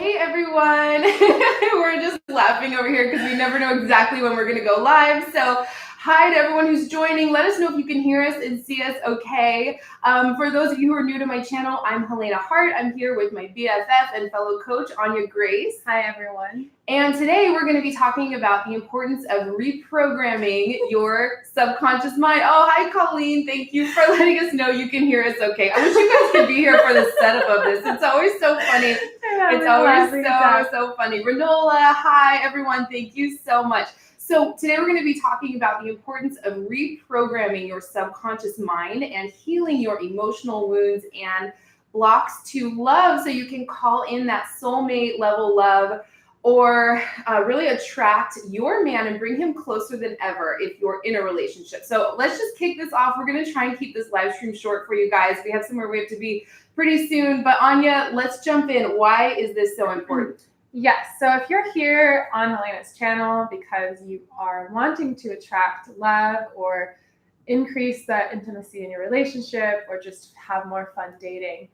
Hey everyone, we're just laughing over here because we never know exactly when we're going to go live. So hi to everyone who's joining. Let us know if you can hear us and see us okay. For those of you who are new to my channel, I'm Helena Hart. I'm here with my BFF and fellow coach, Anya Grace. Hi everyone. And today we're going to be talking about the importance of reprogramming your subconscious mind. Oh, hi Colleen. Thank you for letting us know you can hear us okay. I wish you guys could be here for the setup of this. It's always so funny. It's always so funny. Renola, hi everyone. Thank you so much. So today we're going to be talking about the importance of reprogramming your subconscious mind and healing your emotional wounds and blocks to love so you can call in that soulmate level love or really attract your man and bring him closer than ever if you're in a relationship. So let's just kick this off. We're going to try and keep this live stream short for you guys. We have somewhere we have to be pretty soon. But Anya, let's jump in. Why is this so important? Yes. So if you're here on Helena's channel because you are wanting to attract love or increase the intimacy in your relationship or just have more fun dating,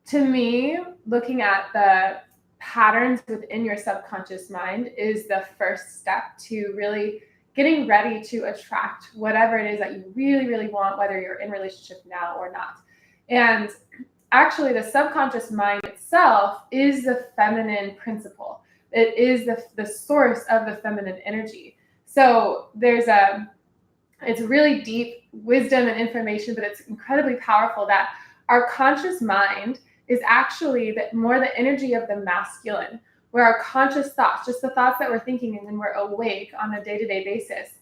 to me, looking at the patterns within your subconscious mind is the first step to really getting ready to attract whatever it is that you really, really want, whether you're in a relationship now or not. And actually, the subconscious mind itself is the feminine principle. It is the source of the feminine energy. So it's really deep wisdom and information, but it's incredibly powerful that our conscious mind is actually more the energy of the masculine, where our conscious thoughts, just the thoughts that we're thinking and when we're awake on a day-to-day basis,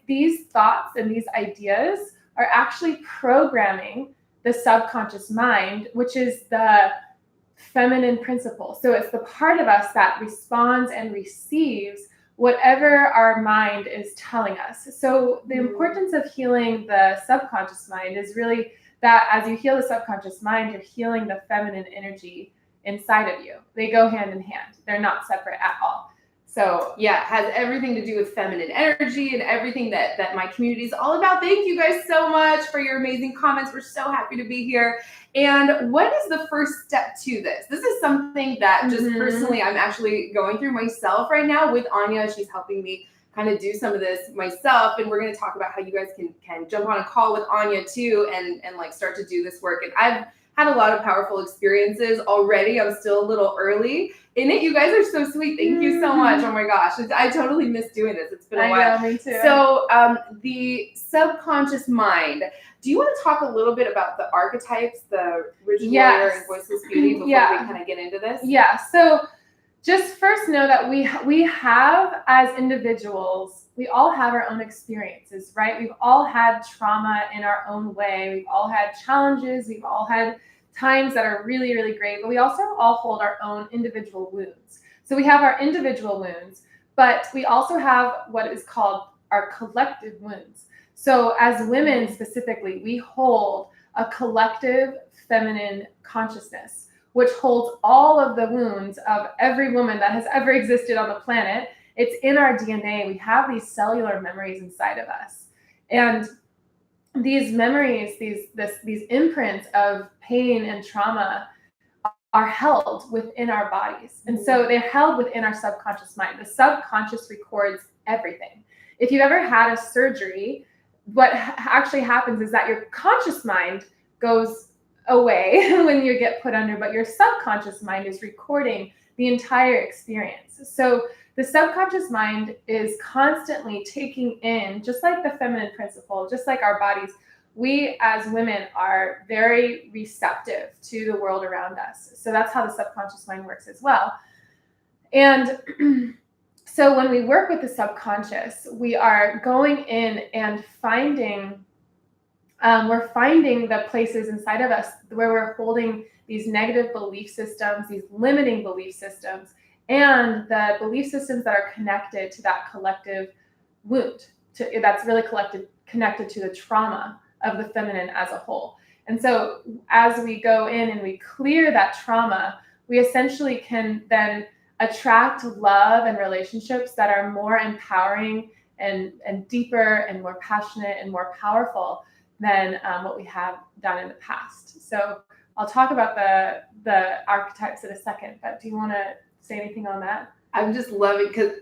these thoughts and these ideas are actually programming the subconscious mind, which is the feminine principle. So it's the part of us that responds and receives whatever our mind is telling us. So the importance of healing the subconscious mind is really that as you heal the subconscious mind, you're healing the feminine energy inside of you. They go hand in hand. They're not separate at all. So yeah, it has everything to do with feminine energy and everything that my community is all about. Thank you guys so much for your amazing comments. We're so happy to be here. And what is the first step to this? This is something that just personally I'm actually going through myself right now with Anya. She's helping me kind of do some of this myself, and we're going to talk about how you guys can jump on a call with Anya too and like start to do this work. And I've had a lot of powerful experiences already. I'm still a little early in it. You guys are so sweet. Thank you so much. Oh my gosh, I totally miss doing this. It's been a while. I know, me too. So the subconscious mind. Do you want to talk a little bit about the archetypes, the Rigid Warrior and Voiceless Beauty, before we kind of get into this? Yeah. So just first know that we have, as individuals, we all have our own experiences, right? We've all had trauma in our own way. We've all had challenges. We've all had times that are really, really great, but we also all hold our own individual wounds. So we have our individual wounds, but we also have what is called our collective wounds. So as women specifically, we hold a collective feminine consciousness, which holds all of the wounds of every woman that has ever existed on the planet. It's in our DNA. We have these cellular memories inside of us. And these memories, these imprints of pain and trauma are held within our bodies. And so they're held within our subconscious mind. The subconscious records everything. If you've ever had a surgery, what actually happens is that your conscious mind goes away when you get put under, but your subconscious mind is recording the entire experience. So the subconscious mind is constantly taking in, just like the feminine principle, just like our bodies, we as women are very receptive to the world around us. So that's how the subconscious mind works as well. And so when we work with the subconscious, we are going in and finding the places inside of us where we're holding these negative belief systems, these limiting belief systems, and the belief systems that are connected to that collective wound, that's really connected to the trauma of the feminine as a whole. And so as we go in and we clear that trauma, we essentially can then attract love and relationships that are more empowering and deeper and more passionate and more powerful than what we have done in the past. So I'll talk about the archetypes in a second, but do you want to say anything on that? I'm just loving, because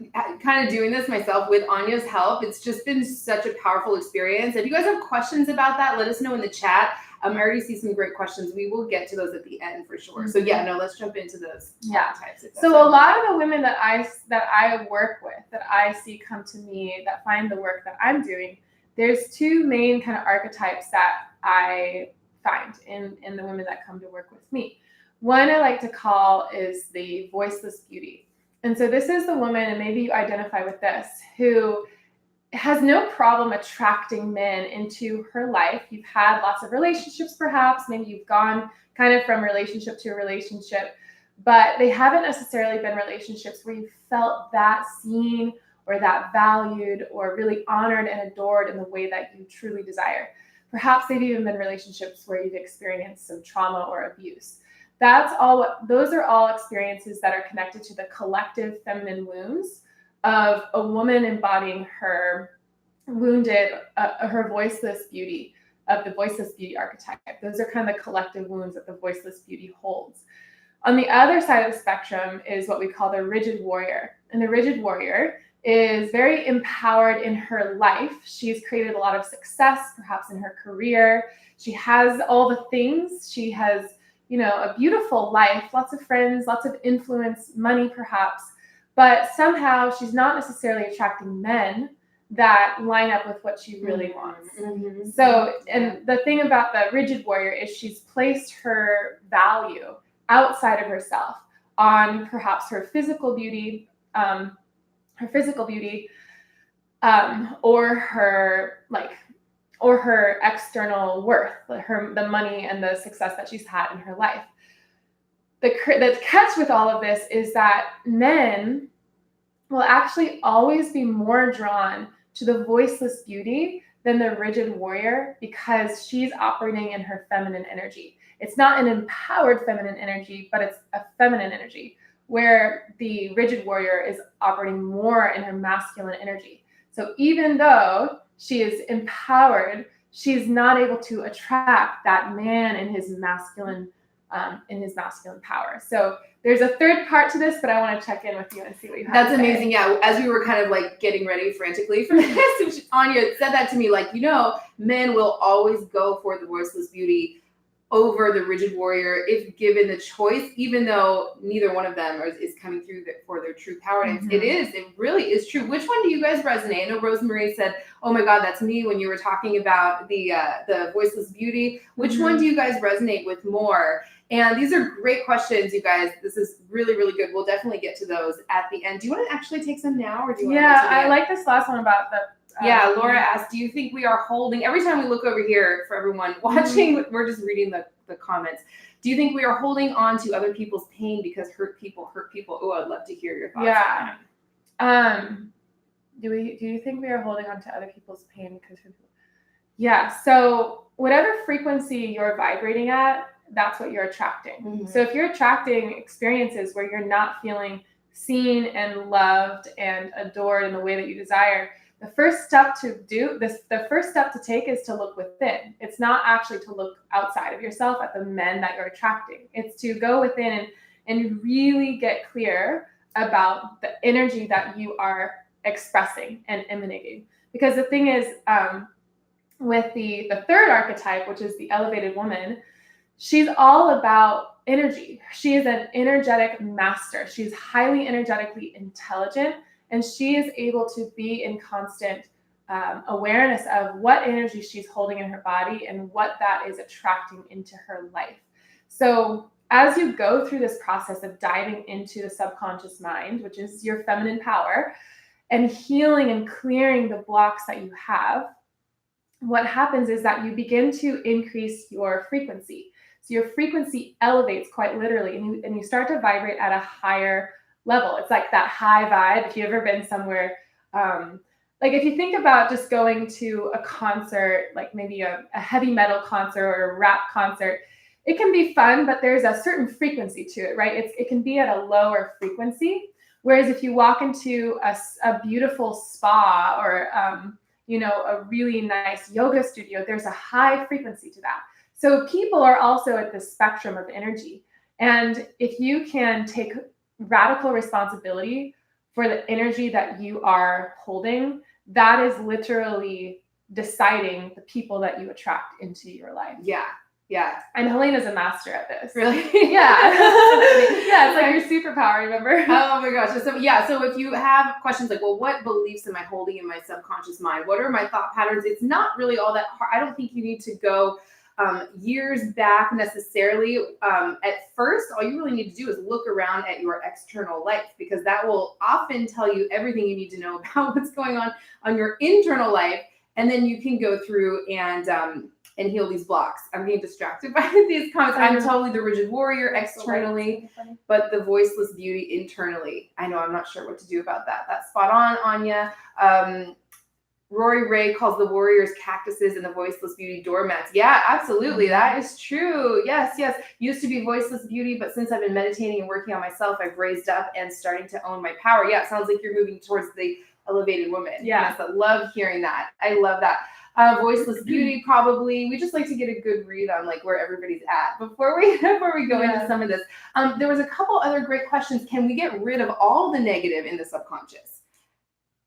kind of doing this myself with Anya's help, it's just been such a powerful experience. If you guys have questions about that, let us know in the chat. I already see some great questions. We will get to those at the end for sure. So yeah, no, let's jump into those types. So a lot of the women that I work with, that I see come to me, that find the work that I'm doing, there's two main kind of archetypes that I find in the women that come to work with me. One I like to call is the voiceless beauty. And so this is the woman, and maybe you identify with this, who has no problem attracting men into her life. You've had lots of relationships, perhaps. Maybe you've gone kind of from relationship to relationship, but they haven't necessarily been relationships where you felt that seen or that valued or really honored and adored in the way that you truly desire. Perhaps they've even been relationships where you've experienced some trauma or abuse. Those are all experiences that are connected to the collective feminine wounds of a woman embodying her wounded, her voiceless beauty, of the voiceless beauty archetype. Those are kind of the collective wounds that the voiceless beauty holds. On the other side of the spectrum is what we call the rigid warrior. And the rigid warrior is very empowered in her life. She's created a lot of success, perhaps in her career. She has all the things. She has, a beautiful life, lots of friends, lots of influence, money perhaps, but somehow she's not necessarily attracting men that line up with what she really wants. Mm-hmm. So, and the thing about the rigid warrior is she's placed her value outside of herself on perhaps her physical beauty, or her external worth, the money and the success that she's had in her life. The catch with all of this is that men will actually always be more drawn to the voiceless beauty than the rigid warrior, because she's operating in her feminine energy. It's not an empowered feminine energy, but it's a feminine energy, where the rigid warrior is operating more in her masculine energy. So even though she is empowered, she's not able to attract that man in his masculine power. So there's a third part to this, but I want to check in with you and see what you have to say. That's amazing. Yeah, as we were kind of like getting ready frantically for this, Anya said that to me, like, men will always go for the voiceless beauty over the rigid warrior if given the choice, even though neither one of them is coming through for their true power. And it really is true. Which one do you guys resonate? I know Rosemary said, oh my God, that's me, when you were talking about the voiceless beauty. Which one do you guys resonate with more? And these are great questions, you guys. This is really, really good. We'll definitely get to those at the end. Do you want to actually take some now, or do you want to to I like this last one about the Laura asked, do you think we are holding, every time we look over here for everyone watching, we're just reading the comments. Do you think we are holding on to other people's pain because hurt people hurt people? Oh, I'd love to hear your thoughts. Yeah. Do you think we are holding on to other people's pain because hurt people? Yeah. So whatever frequency you're vibrating at, that's what you're attracting. Mm-hmm. So if you're attracting experiences where you're not feeling seen and loved and adored in the way that you desire, the first step to take is to look within. It's not actually to look outside of yourself at the men that you're attracting. It's to go within and really get clear about the energy that you are expressing and emanating. Because the thing is, with the third archetype, which is the elevated woman, she's all about energy. She is an energetic master. She's highly energetically intelligent, and she is able to be in constant awareness of what energy she's holding in her body and what that is attracting into her life. So as you go through this process of diving into the subconscious mind, which is your feminine power, and healing and clearing the blocks that you have, what happens is that you begin to increase your frequency. So your frequency elevates quite literally, and you start to vibrate at a higher level. It's like that high vibe. If you've ever been somewhere, like if you think about just going to a concert, like maybe a heavy metal concert or a rap concert, it can be fun, but there's a certain frequency to it, right? It can be at a lower frequency. Whereas if you walk into a beautiful spa or, a really nice yoga studio, there's a high frequency to that. So people are also at the spectrum of energy. And if you can take radical responsibility for the energy that you are holding, that is literally deciding the people that you attract into your life. Yeah. Yeah. And Helena's a master at this. Really? Yeah. Yeah, it's like your superpower, remember? Oh my gosh. So if you have questions like, well, what beliefs am I holding in my subconscious mind? What are my thought patterns? It's not really all that hard. I don't think you need to go years back necessarily. At first, all you really need to do is look around at your external life, because that will often tell you everything you need to know about what's going on your internal life. And then you can go through and heal these blocks. I'm getting distracted by these comments. I'm totally the rigid warrior externally, but the voiceless beauty internally. I know, I'm not sure what to do about that. That's spot on, Anya. Rory Ray calls the warriors cactuses and the voiceless beauty doormats. Yeah, absolutely. That is true. Yes. Used to be voiceless beauty, but since I've been meditating and working on myself, I've raised up and starting to own my power. Yeah, it sounds like you're moving towards the elevated woman. Yeah. Yes, I love hearing that. I love that. Voiceless beauty, probably. We just like to get a good read on like where everybody's at before we go into some of this. There was a couple other great questions. Can we get rid of all the negative in the subconscious?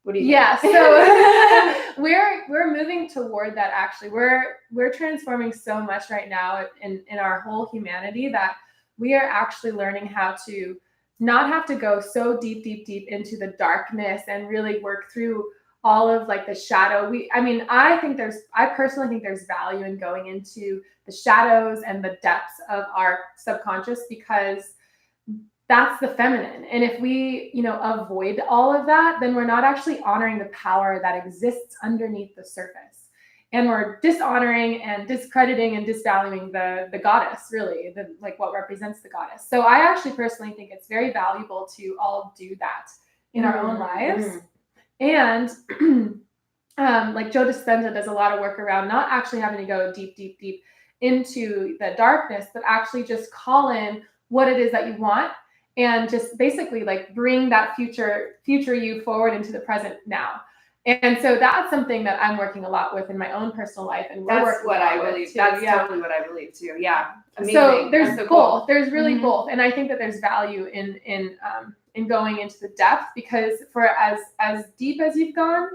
What do you think? Yeah, so we're moving toward that. Actually, we're transforming so much right now in our whole humanity that we are actually learning how to not have to go so deep into the darkness and really work through all of like the shadow. I personally think there's value in going into the shadows and the depths of our subconscious, because that's the feminine. And if we, avoid all of that, then we're not actually honoring the power that exists underneath the surface. And we're dishonoring and discrediting and disvaluing the goddess, really, like what represents the goddess. So I actually personally think it's very valuable to all do that in our own lives. And like Joe Dispenza does a lot of work around not actually having to go deep into the darkness, but actually just call in what it is that you want, and just basically like bring that future you forward into the present now. And so that's something that I'm working a lot with in my own personal life. And that's what I believe. That's totally what I believe too. Yeah. Amazing. So there's both. Cool. There's really both. And I think that there's value in going into the depth, because for as deep as you've gone,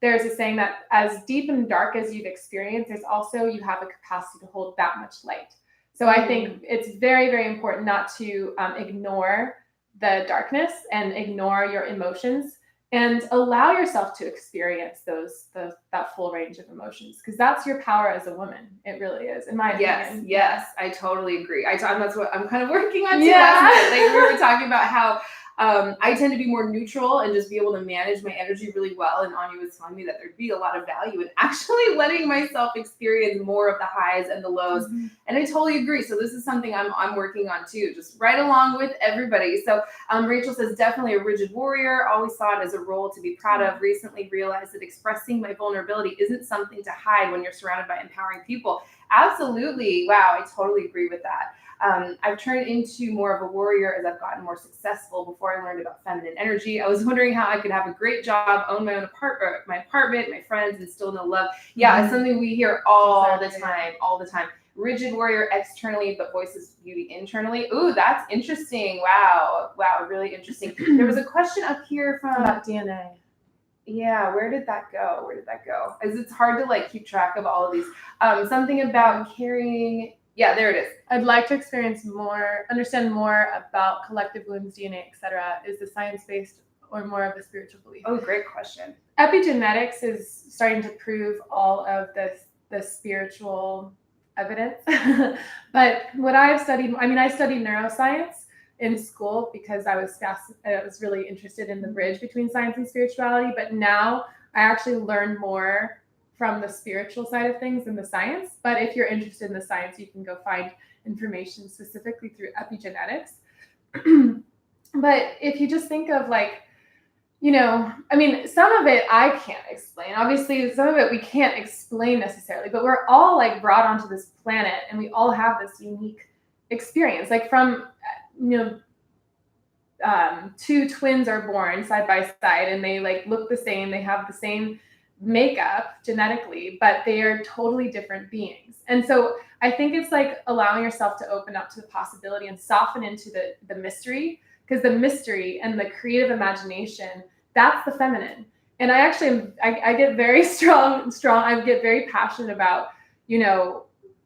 there's a saying that as deep and dark as you've experienced, there's also, you have a capacity to hold that much light. So I think it's very, very important not to ignore the darkness and ignore your emotions, and allow yourself to experience that full range of emotions, because that's your power as a woman. It really is, in my opinion. Yes, I totally agree. That's what I'm kind of working on too. Last night. Like we were talking about how I tend to be more neutral and just be able to manage my energy really well. And Anya was telling me that there'd be a lot of value in actually letting myself experience more of the highs and the lows. And I totally agree. So this is something I'm working on too, just right along with everybody. So Rachel says, definitely a rigid warrior. Always saw it as a role to be proud of. Recently realized that expressing my vulnerability isn't something to hide when you're surrounded by empowering people. Absolutely. Wow. I totally agree with that. I've turned into more of a warrior as I've gotten more successful. Before I learned about feminine energy, I was wondering how I could have a great job, own my own apartment, my friends, and still know love. Yeah, it's something we hear all the time. Rigid warrior externally, but voices beauty internally. Ooh, that's interesting. Wow, really interesting. There was a question up here from about DNA. Yeah, where did that go? As it's hard to like keep track of all of these. Something about carrying. Yeah, there it is. I'd like to understand more about collective wounds, DNA, etc. Is the science-based or more of a spiritual belief? Oh, great question. Epigenetics is starting to prove all of the spiritual evidence. But what I've studied, I studied neuroscience in school because I was really interested in the bridge between science and spirituality. But now I actually learn more from the spiritual side of things than the science. But if you're interested in the science, you can go find information specifically through epigenetics. But if you just think of some of it I can't explain. Obviously, some of it we can't explain necessarily, but we're all like brought onto this planet and we all have this unique experience. Like from, two twins are born side by side and they like look the same. They have the same makeup genetically, but they are totally different beings. And so I think it's like allowing yourself to open up to the possibility and soften into the mystery, because the mystery and the creative imagination, that's the feminine. And I actually, I get very strong. I get very passionate about,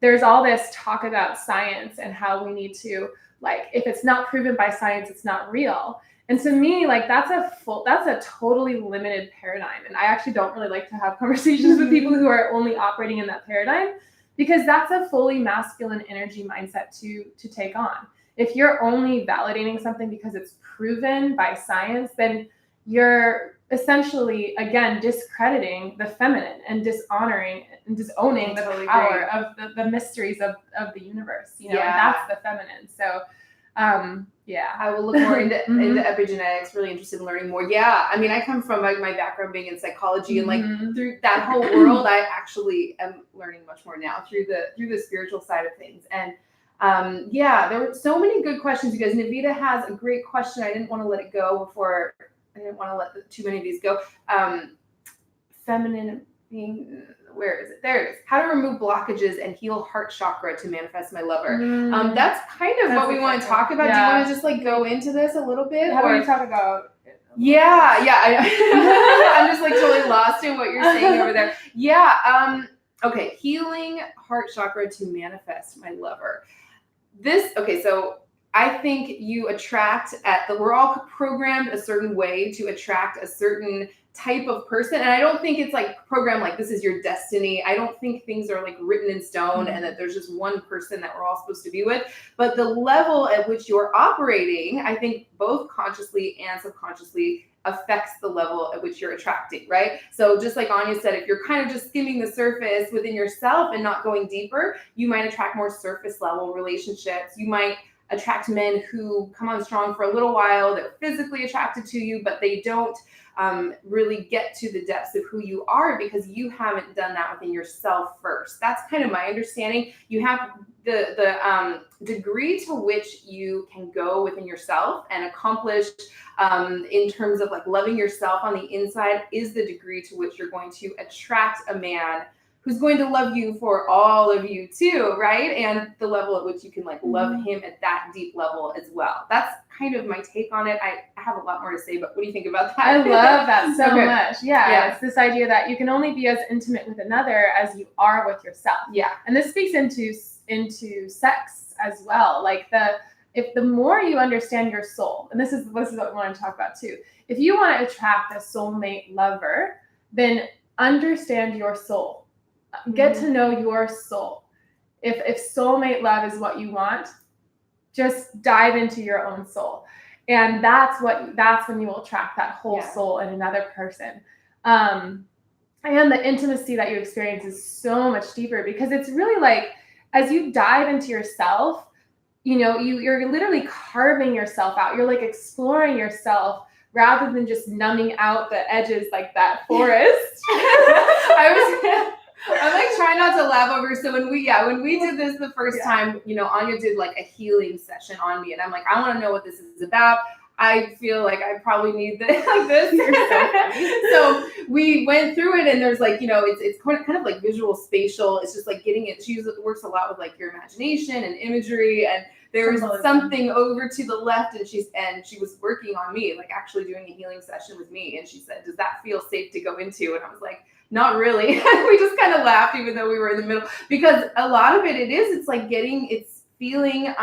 there's all this talk about science and how we need to, like, if it's not proven by science, it's not real. And to me, like, that's a totally limited paradigm. And I actually don't really like to have conversations with people who are only operating in that paradigm, because that's a fully masculine energy mindset to take on. If you're only validating something because it's proven by science, then you're essentially, again, discrediting the feminine and dishonoring and disowning the totally power of the mysteries of the universe, and that's the feminine. So, I will look more into epigenetics, really interested in learning more. Yeah. I mean, I come from my background being in psychology, and like through that whole world, I actually am learning much more now through the spiritual side of things. And there were so many good questions, you guys. Navita has a great question. I didn't want to let it go before. I didn't want to let too many of these go. Feminine being, where is it? There it is. How to remove blockages and heal heart chakra to manifest my lover. That's kind of what we want to talk about. Yeah. Do you want to just like go into this a little bit? How do you talk about it? Yeah. I'm just like totally lost in what you're saying over there. Yeah. Okay. Healing heart chakra to manifest my lover. So I think you attract we're all programmed a certain way to attract a certain type of person. And I don't think it's like programmed like this is your destiny. I don't think things are like written in stone and that there's just one person that we're all supposed to be with. But the level at which you're operating, I think both consciously and subconsciously affects the level at which you're attracting, right? So just like Anya said, if you're kind of just skimming the surface within yourself and not going deeper, you might attract more surface level relationships. You might attract men who come on strong for a little while. They're physically attracted to you, but they don't really get to the depths of who you are because you haven't done that within yourself first. That's kind of my understanding. You have the degree to which you can go within yourself and accomplish in terms of like loving yourself on the inside is the degree to which you're going to attract a man who's going to love you for all of you too, right? And the level at which you can like love him at that deep level as well. That's kind of my take on it. I have a lot more to say, but what do you think about that? I love that so much. Yeah, it's this idea that you can only be as intimate with another as you are with yourself. Yeah, and this speaks into sex as well. Like if the more you understand your soul, and this is what we want to talk about too. If you want to attract a soulmate lover, then understand your soul. Get to know your soul. If soulmate love is what you want, just dive into your own soul. And that's when you will attract that whole soul in another person. And the intimacy that you experience is so much deeper because it's really like, as you dive into yourself, you're literally carving yourself out. You're like exploring yourself rather than just numbing out the edges like that forest. I'm like trying not to laugh over. So when we did this the first time, Anya did like a healing session on me, and I'm like, I want to know what this is about. I feel like I probably need this like this. You're so funny. So we went through it, and there's like, it's kind of like visual spatial. It's just like getting it. She works a lot with like your imagination and imagery, and there was something over to the left, and she was working on me, like actually doing a healing session with me, and she said, "Does that feel safe to go into?" And I was like, not really. We just kind of laughed, even though we were in the middle, because a lot of it's like it's feeling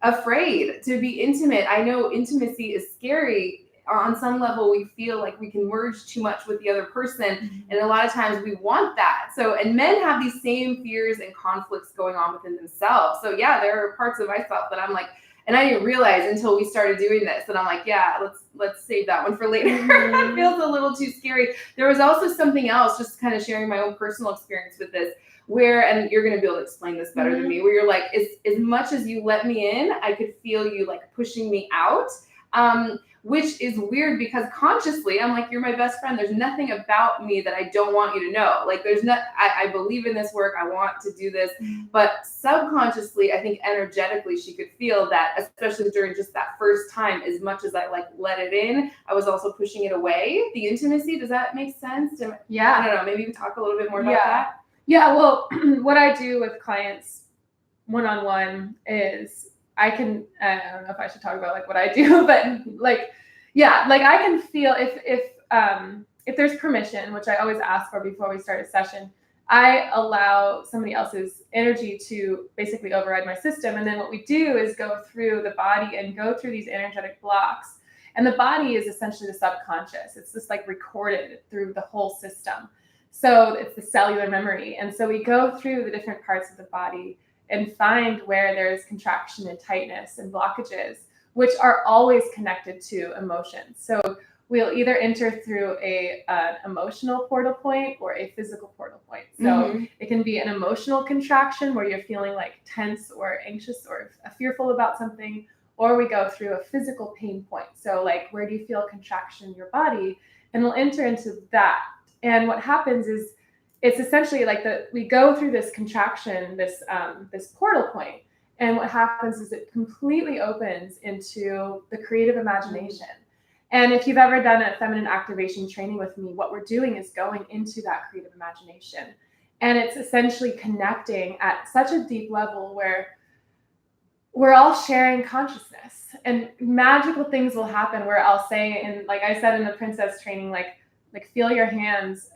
afraid to be intimate. I know intimacy is scary. On some level, we feel like we can merge too much with the other person. And a lot of times we want that. So, and men have these same fears and conflicts going on within themselves. So yeah, there are parts of myself that I'm like, and I didn't realize until we started doing this. And I'm like, yeah, let's save that one for later. That feels a little too scary. There was also something else, just kind of sharing my own personal experience with this, where, and you're going to be able to explain this better than me, where you're like, as much as you let me in, I could feel you like pushing me out. Which is weird because consciously I'm like, you're my best friend. There's nothing about me that I don't want you to know. Like I believe in this work. I want to do this. But subconsciously, I think energetically she could feel that, especially during just that first time, as much as I like let it in, I was also pushing it away. The intimacy, does that make sense? I don't know. Maybe you can talk a little bit more about that. Yeah, well, what I do with clients one-on-one is I don't know if I should talk about like what I do, but like, yeah, like I can feel if there's permission, which I always ask for before we start a session, I allow somebody else's energy to basically override my system. And then what we do is go through the body and go through these energetic blocks. And the body is essentially the subconscious. It's just like recorded through the whole system. So it's the cellular memory. And so we go through the different parts of the body and find where there's contraction and tightness and blockages, which are always connected to emotions. So we'll either enter through an emotional portal point or a physical portal point. So it can be an emotional contraction where you're feeling like tense or anxious or fearful about something, or we go through a physical pain point. So like, where do you feel contraction in your body? And we'll enter into that. And what happens is it's essentially like we go through this contraction, this portal point, and what happens is it completely opens into the creative imagination. And if you've ever done a feminine activation training with me, what we're doing is going into that creative imagination. And it's essentially connecting at such a deep level where we're all sharing consciousness, and magical things will happen where I'll say, and like I said in the princess training, like feel your hands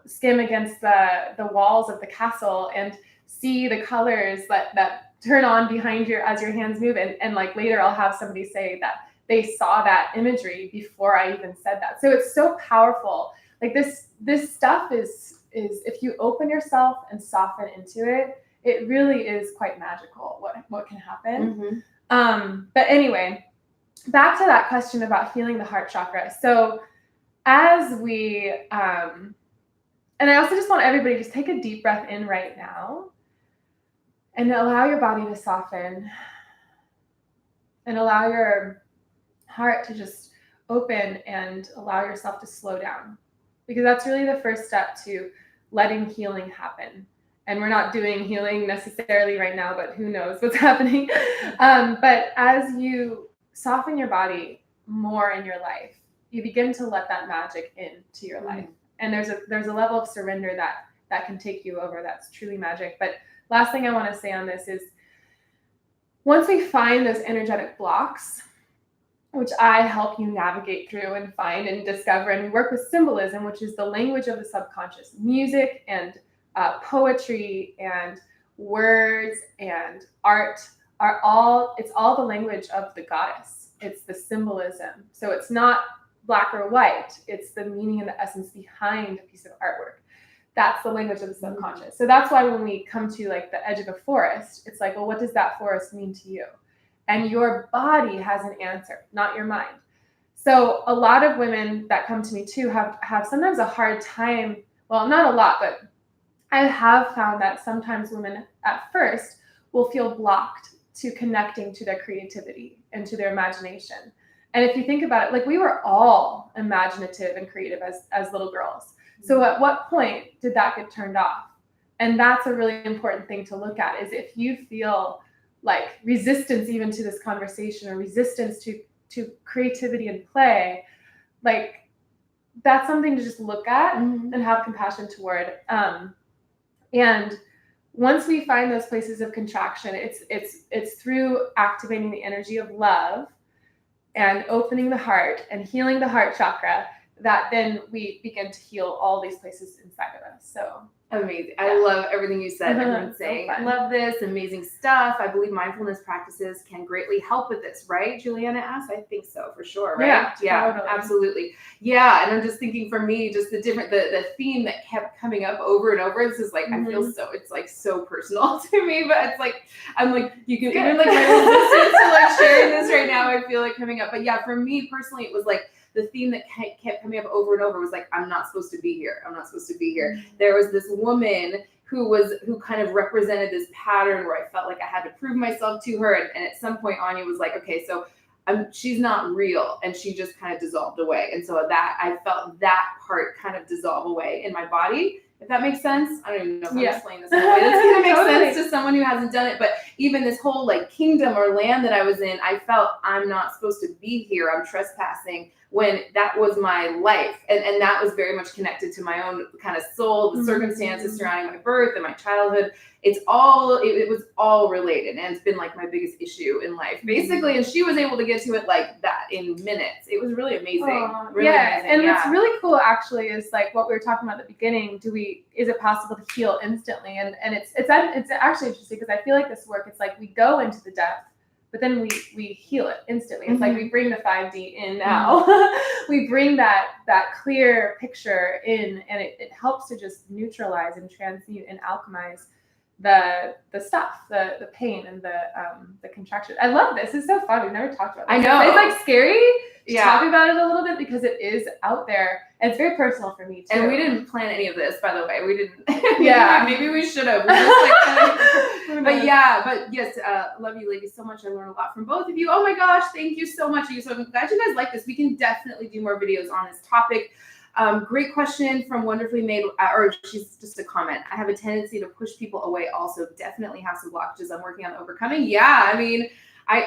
skim against the walls of the castle and see the colors that turn on behind as your hands move. And like later I'll have somebody say that they saw that imagery before I even said that. So it's so powerful. Like this stuff is if you open yourself and soften into it, it really is quite magical what can happen. But anyway, back to that question about healing the heart chakra. So as we, and I also just want everybody to just take a deep breath in right now and allow your body to soften and allow your heart to just open and allow yourself to slow down, because that's really the first step to letting healing happen. And we're not doing healing necessarily right now, but who knows what's happening. But as you soften your body more in your life, you begin to let that magic into your life. And there's a level of surrender that can take you over. That's truly magic. But last thing I want to say on this is, once we find those energetic blocks, which I help you navigate through and find and discover, and we work with symbolism, which is the language of the subconscious. Music and poetry and words and art it's all the language of the goddess. It's the symbolism. So it's not black or white. It's the meaning and the essence behind a piece of artwork. That's the language of the subconscious. So that's why when we come to like the edge of a forest, it's like, well, what does that forest mean to you? And your body has an answer, not your mind. So a lot of women that come to me too have sometimes a hard time, well, not a lot, but I have found that sometimes women at first will feel blocked to connecting to their creativity and to their imagination. And if you think about it, like we were all imaginative and creative as little girls. So at what point did that get turned off? And that's a really important thing to look at, is if you feel like resistance even to this conversation or resistance to creativity and play, like that's something to just look at and have compassion toward. And once we find those places of contraction, it's through activating the energy of love and opening the heart and healing the heart chakra that then we begin to heal all these places inside of us. So amazing. I love everything you said. Everyone's saying, So love this, amazing stuff. I believe mindfulness practices can greatly help with this, right? Juliana asked, I think so, for sure, right? Yeah, totally. Absolutely. Yeah, and I'm just thinking for me, just the theme that kept coming up over and over. This is like, I feel it's like so personal to me, but it's like, I'm like, you can even like my resistance to like sharing this right now, I feel like coming up. But yeah, for me personally, it was like, the theme that kept coming up over and over was like, I'm not supposed to be here. I'm not supposed to be here. There was this woman who kind of represented this pattern where I felt like I had to prove myself to her. And at some point, Anya was like, okay, so she's not real. And she just kind of dissolved away. And so that I felt that part kind of dissolve away in my body, if that makes sense. I don't even know if I'm explaining this in a way that's going to make sense to someone who hasn't done it. But even this whole like kingdom or land that I was in, I felt I'm not supposed to be here. I'm trespassing, when that was my life. And that was very much connected to my own kind of soul, the circumstances surrounding my birth and my childhood. It was all related, and it's been like my biggest issue in life, basically. And she was able to get to it like that in minutes. It was really amazing. Really amazing. And what's really cool actually is like what we were talking about at the beginning. Is it possible to heal instantly? And it's actually interesting because I feel like this work, it's like we go into the depth, but then we heal it instantly. It's like we bring the 5D in now. We bring that clear picture in, and it helps to just neutralize and transmute and alchemize the stuff, the pain and the contraction. I love this. It's so fun. We've never talked about this. I know. It's like scary to talk about it a little bit because it is out there. And it's very personal for me too. And we didn't plan any of this, by the way. We didn't. Maybe we should have. But yes, love you ladies so much. I learned a lot from both of you. Oh my gosh, thank you so much. So I'm glad you guys like this. We can definitely do more videos on this topic. Great question from Wonderfully Made, or she's just a comment. I have a tendency to push people away also. Definitely have some blockages I'm working on overcoming. Yeah, I mean, I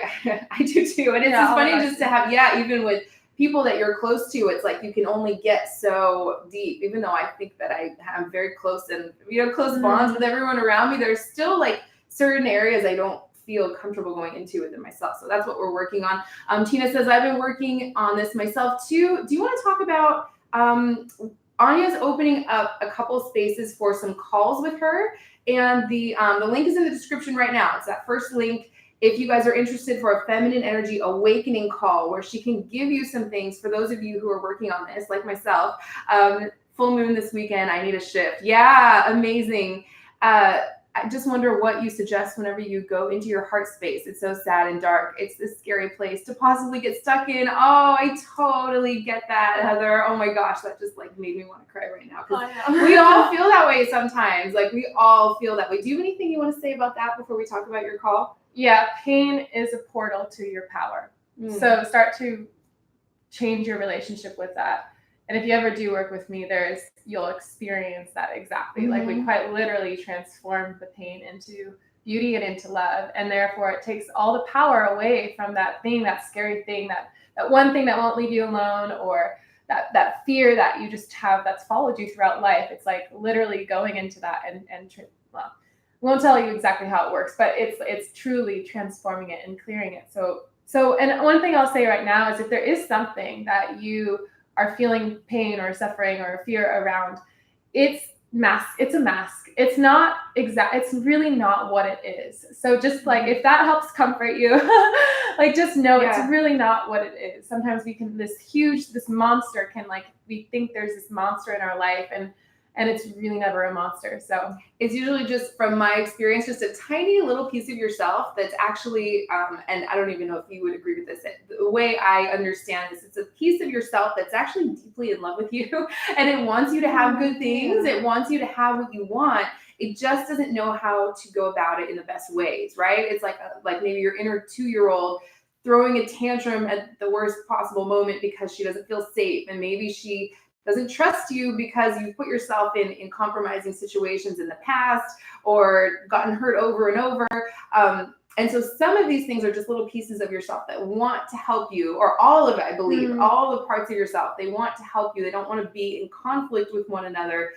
do too. And it's just funny just to have, even with people that you're close to, it's like you can only get so deep. Even though I think that I am very close and, close bonds with everyone around me, there's still like certain areas I don't feel comfortable going into within myself. So that's what we're working on. Tina says, I've been working on this myself too. Do you want to talk about Anya's opening up a couple spaces for some calls with her, and the link is in the description right now. It's that first link. If you guys are interested for a feminine energy awakening call where she can give you some things for those of you who are working on this, like myself. Full moon this weekend. I need a shift. Yeah, amazing. I just wonder what you suggest whenever you go into your heart space. It's so sad and dark. It's this scary place to possibly get stuck in. Oh, I totally get that, Heather. Oh my gosh, that just like made me want to cry right now. We all feel that way sometimes. Like we all feel that way. Do you have anything you want to say about that before we talk about your call? Yeah, pain is a portal to your power. So start to change your relationship with that. And if you ever do work with me, you'll experience that exactly. Like we quite literally transform the pain into beauty and into love. And therefore it takes all the power away from that thing, that scary thing, that one thing that won't leave you alone, or that fear that you just have that's followed you throughout life. It's like literally going into that and well, I won't tell you exactly how it works, but it's truly transforming it and clearing it. So, and one thing I'll say right now is if there is something that you are feeling pain or suffering or fear around, it's a mask. It's not exact. It's really not what it is. So just like, if that helps comfort you, like, just know it's really not what it is. Sometimes this monster can, like, we think there's this monster in our life, and it's really never a monster. So it's usually just, from my experience, just a tiny little piece of yourself that's actually, and I don't even know if you would agree with this, the way I understand this, it's a piece of yourself that's actually deeply in love with you, and it wants you to have good things. It wants you to have what you want. It just doesn't know how to go about it in the best ways, right? It's like maybe your inner 2-year-old throwing a tantrum at the worst possible moment because she doesn't feel safe, and maybe she doesn't trust you because you've put yourself in compromising situations in the past or gotten hurt over and over. And so some of these things are just little pieces of yourself that want to help you, or all of it, I believe, all the parts of yourself. They want to help you. They don't want to be in conflict with one another.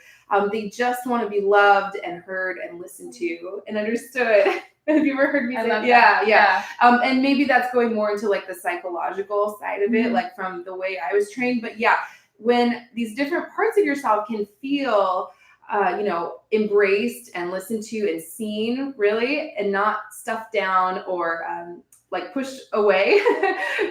They just want to be loved and heard and listened to and understood. Have you ever heard me say that? Yeah. And maybe that's going more into like the psychological side of it, like from the way I was trained. But yeah, when these different parts of yourself can feel, embraced and listened to and seen, really, and not stuffed down or like pushed away,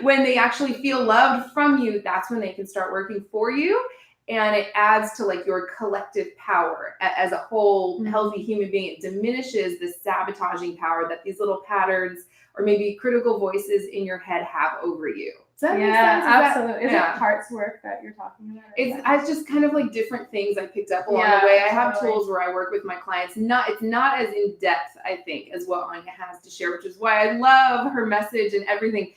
when they actually feel loved from you, that's when they can start working for you. And it adds to like your collective power as a whole healthy human being. It diminishes the sabotaging power that these little patterns or maybe critical voices in your head have over you. Does that make sense? Absolutely. Is it parts work that you're talking about? It's just kind of like different things I picked up along the way. I have tools where I work with my clients. It's not as in depth, I think, as what Anya has to share, which is why I love her message and everything.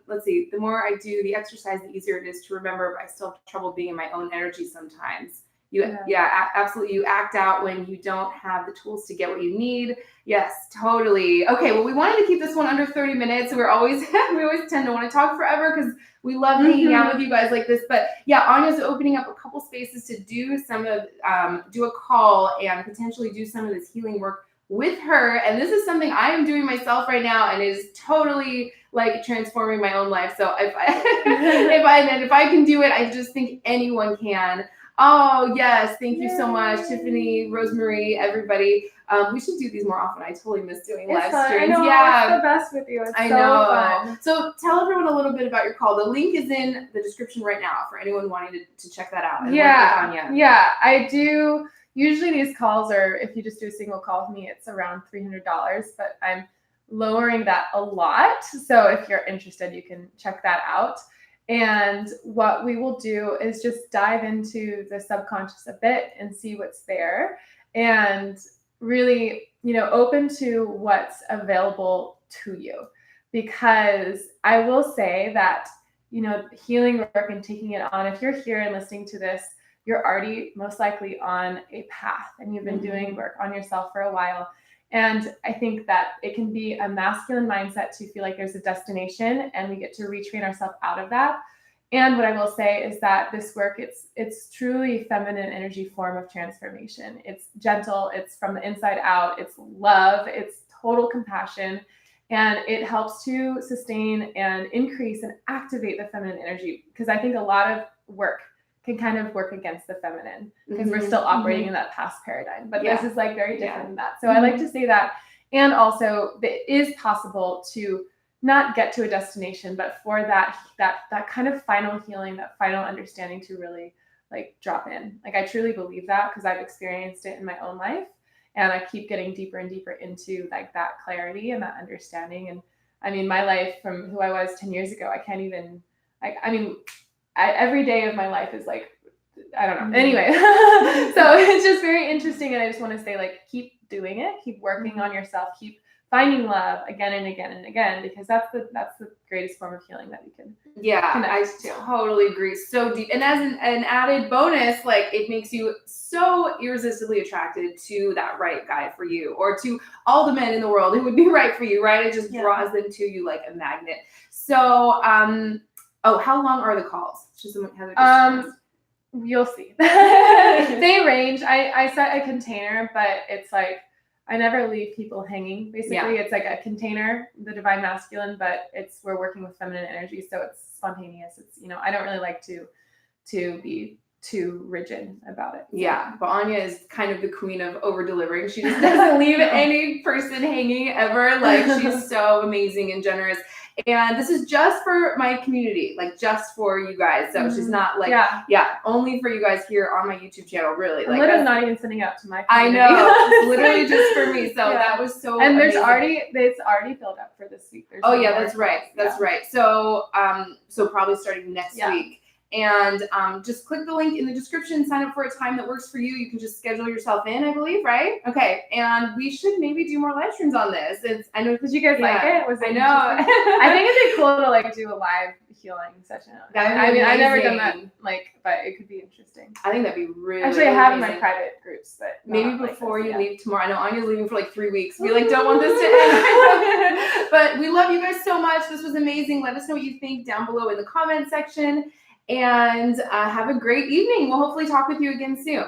Let's see. The more I do the exercise, the easier it is to remember, but I still have trouble being in my own energy sometimes. Absolutely. You act out when you don't have the tools to get what you need. Yes, totally. Okay, well, we wanted to keep this one under 30 minutes. We always tend to want to talk forever because we love hanging out with you guys like this. But yeah, Anya's opening up a couple spaces to do do a call and potentially do some of this healing work with her. And this is something I am doing myself right now and is totally like transforming my own life. So if I can do it, I just think anyone can. Oh, yes. Thank you so much, Tiffany, Rosemary, everybody. We should do these more often. I totally miss doing live streams. I know, yeah. It's the best with you. It's I so know. fun. So tell everyone a little bit about your call. The link is in the description right now for anyone wanting to check that out. And work with Anya. Yeah, I do. Usually these calls are, if you just do a single call with me, it's around $300, but I'm lowering that a lot. So if you're interested, you can check that out. And what we will do is just dive into the subconscious a bit and see what's there and really, open to what's available to you. Because I will say that, healing work and taking it on, if you're here and listening to this, you're already most likely on a path and you've been doing work on yourself for a while. And I think that it can be a masculine mindset to feel like there's a destination and we get to retrain ourselves out of that. And what I will say is that this work, it's truly a feminine energy form of transformation. It's gentle, it's from the inside out, it's love, it's total compassion, and it helps to sustain and increase and activate the feminine energy. Because I think a lot of work can kind of work against the feminine because we're still operating in that past paradigm. But this is like very different than that. So I like to say that. And also it is possible to not get to a destination, but for that kind of final healing, that final understanding to really like drop in. Like I truly believe that because I've experienced it in my own life. And I keep getting deeper and deeper into like that clarity and that understanding. And I mean, my life from who I was 10 years ago, I can't even, every day of my life is like, I don't know. Anyway, so it's just very interesting. And I just want to say, like, keep doing it, keep working on yourself, keep finding love again and again and again, because that's the greatest form of healing that we can. I totally agree. So deep. And as an added bonus, like it makes you so irresistibly attracted to that right guy for you, or to all the men in the world who would be right for you, right? It just draws them to you like a magnet. So, how long are the calls? You'll see. They range. I set a container, but it's like I never leave people hanging. Basically, it's like a container, the divine masculine, but we're working with feminine energy, so it's spontaneous. It's I don't really like to be too rigid about it. Yeah, but Anya is kind of the queen of over delivering. She just doesn't leave any person hanging ever. Like she's so amazing and generous. And this is just for my community, like just for you guys. So she's not like, only for you guys here on my YouTube channel, really. Like, literally not even sending out to my community. I know, it's literally just for me. So that was so And it's amazing. already filled up for this week. That's right. That's right. So, so probably starting next week. And just click the link in the description, sign up for a time that works for you. You can just schedule yourself in, I believe, right? Okay. And we should maybe do more live streams on this. I know because you guys like it. I know. I think it'd be cool to like do a live healing session. I've never done that, but it could be interesting. I think that'd be really actually I have in my private groups, but maybe before you leave tomorrow. I know Anya's leaving for like 3 weeks. We don't want this to end. But we love you guys so much. This was amazing. Let us know what you think down below in the comment section. And have a great evening. We'll hopefully talk with you again soon.